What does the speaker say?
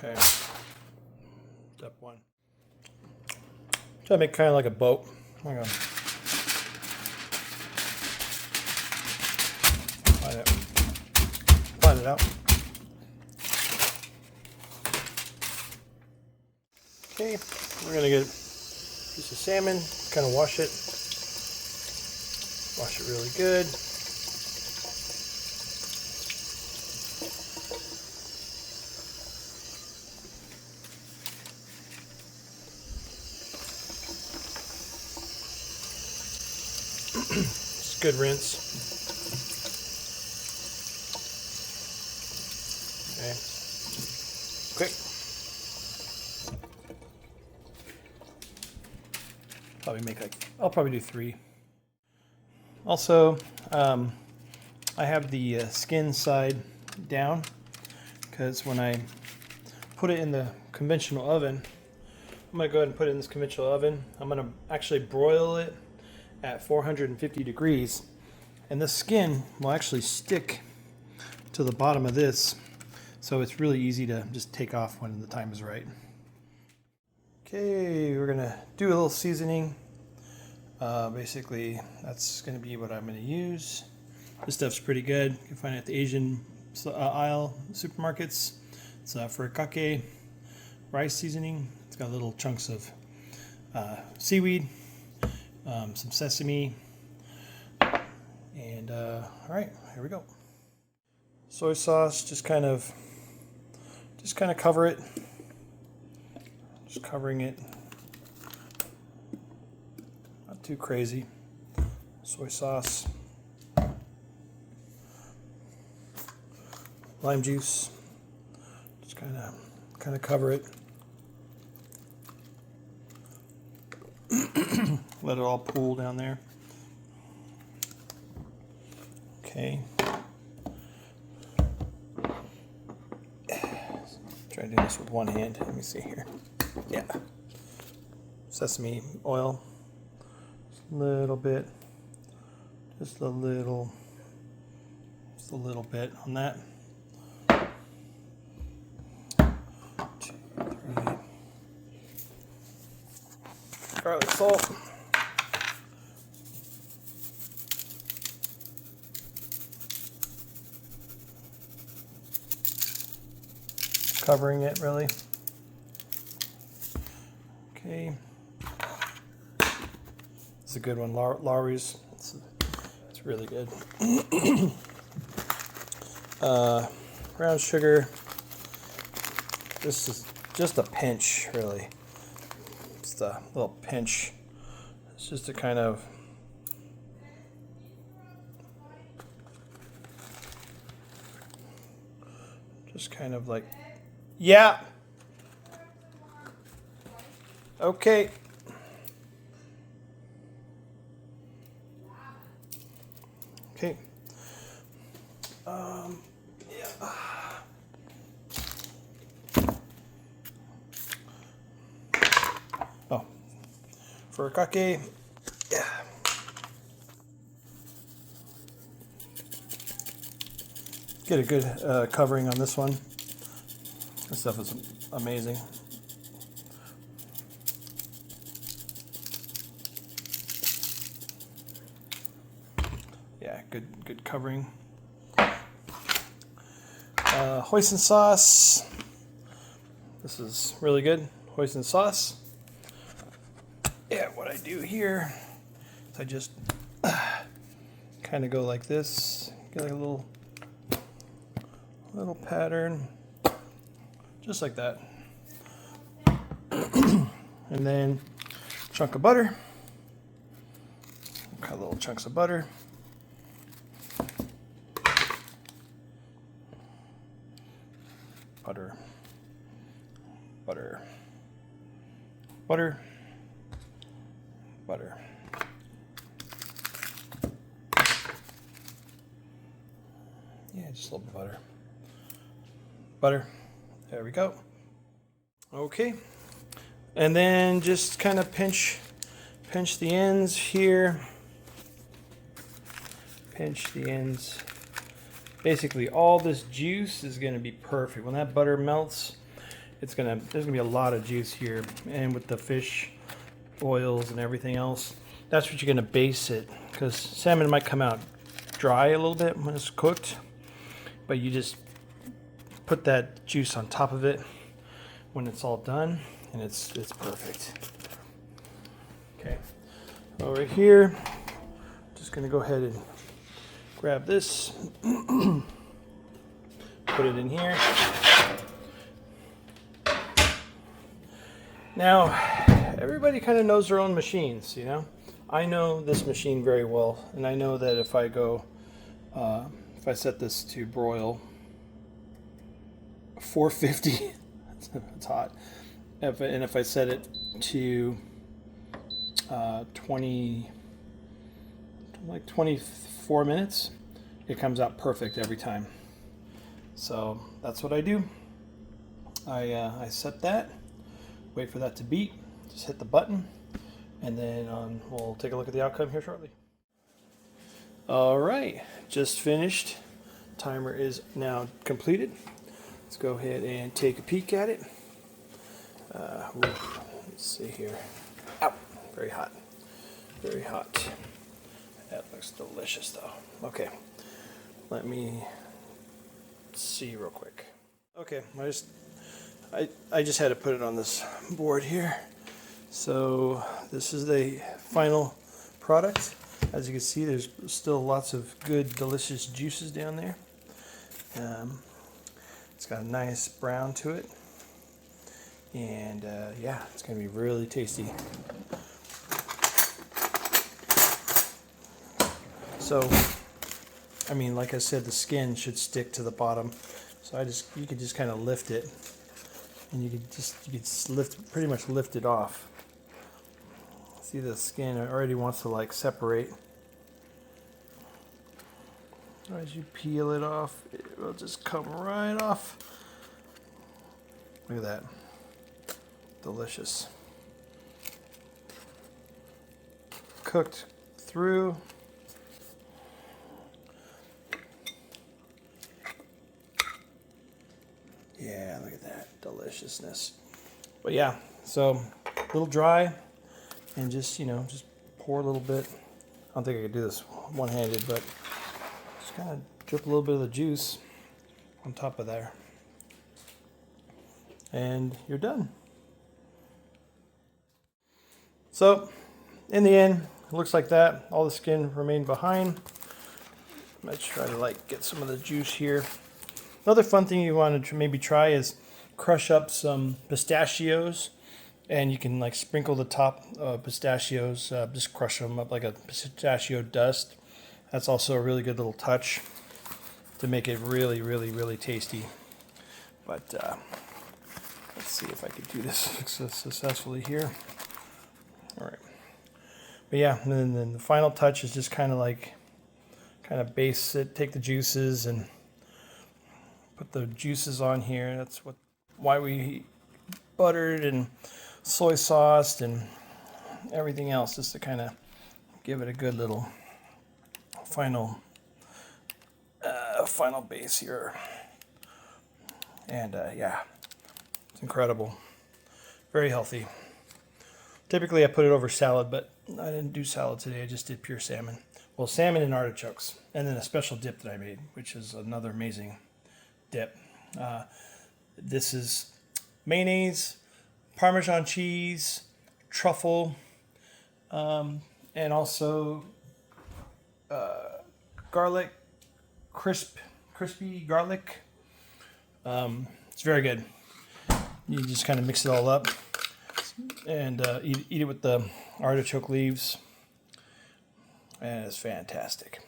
Okay. Step one. Try to make kind of like a boat. Hang on. Find it out. Okay, we're gonna get a piece of salmon, kind of wash it really good. It's a good rinse. Okay. Quick. I'll probably do 3. Also, I have the skin side down because when I put it in the conventional oven, I'm going to go ahead and put it in this conventional oven. I'm going to actually broil it at 450 degrees, and the skin will actually stick to the bottom of this, so it's really easy to just take off when the time is right. Okay, we're going to do a little seasoning. Basically, that's going to be what I'm going to use. This stuff's pretty good. You can find it at the Asian aisle supermarkets. It's for UnckieV rice seasoning. It's got little chunks of seaweed, some sesame, and all right, here we go. Soy sauce, just kind of cover it. Just covering it. Not too crazy. Soy sauce. Lime juice. Just kind of cover it. Let it all pool down there. Okay. Try to do this with one hand. Let me see here. Yeah. Sesame oil. Just a little bit. Just a little bit on that. 2, 3. Garlic salt. Covering it really. Okay. It's a good one, Lowry's. It's really good. Brown sugar. This is just a pinch, really. Just a little pinch. It's just to kind of like, yeah. Okay. Okay. Yeah. Oh, for UnckieV, yeah. Get a good covering on this one. This stuff is amazing. Yeah, good covering. Hoisin sauce. This is really good. Hoisin sauce. Yeah, what I do here is I just kind of go like this. Get like a little pattern. Just like that. And then chunk of butter. Cut little chunks of butter. Butter. Butter. Butter. Butter. Yeah, just a little bit of butter. Butter. There we go. Okay. And then just kind of pinch the ends here. Pinch the ends. Basically all this juice is going to be perfect. When that butter melts, there's gonna be a lot of juice here, and with the fish oils and everything else, that's what you're gonna base it, because salmon might come out dry a little bit when it's cooked, but you just put that juice on top of it when it's all done, and it's perfect. Okay, over here, just gonna go ahead and grab this, put it in here. Now, everybody kind of knows their own machines, you know. I know this machine very well, and I know that if I go, if I set this to broil 450, it's hot. And if I set it to 24 minutes, it comes out perfect every time. So that's what I do. I set that, wait for that to beat, just hit the button, and then we'll take a look at the outcome here shortly. All right, just finished. Timer is now completed. Let's go ahead and take a peek at it. Let's see here. Ow, very hot, very hot. That looks delicious though. Okay, let me see real quick. Okay, I just had to put it on this board here. So this is the final product. As you can see, there's still lots of good, delicious juices down there. It's got a nice brown to it. And yeah, it's going to be really tasty. So, I mean, like I said, the skin should stick to the bottom. So you could just kind of lift it, and you could pretty much lift it off. See, the skin already wants to like separate. As you peel it off, it will just come right off. Look at that. Delicious. Cooked through. Yeah, look at that deliciousness. But yeah, so a little dry, and just just pour a little bit. I don't think I could do this one-handed, but just kind of drip a little bit of the juice on top of there, and you're done. So in the end, it looks like that. All the skin remained behind. Let's try to get some of the juice here. Another fun thing you want to maybe try is crush up some pistachios, and you can sprinkle the top pistachios, just crush them up like a pistachio dust. That's also a really good little touch to make it really, really, really tasty. But let's see if I can do this successfully here. All right. But yeah, and then the final touch is just kind of base it, take the juices and put the juices on here. That's why we buttered and soy sauced and everything else, just to kind of give it a good little final base here. And yeah, it's incredible. Very healthy. Typically I put it over salad, but I didn't do salad today. I just did pure salmon. Well, salmon and artichokes, and then a special dip that I made, which is another amazing dip. This is mayonnaise, Parmesan cheese, truffle, and also garlic, crispy garlic. It's very good. You just kind of mix it all up and eat it with the artichoke leaves, and it's fantastic.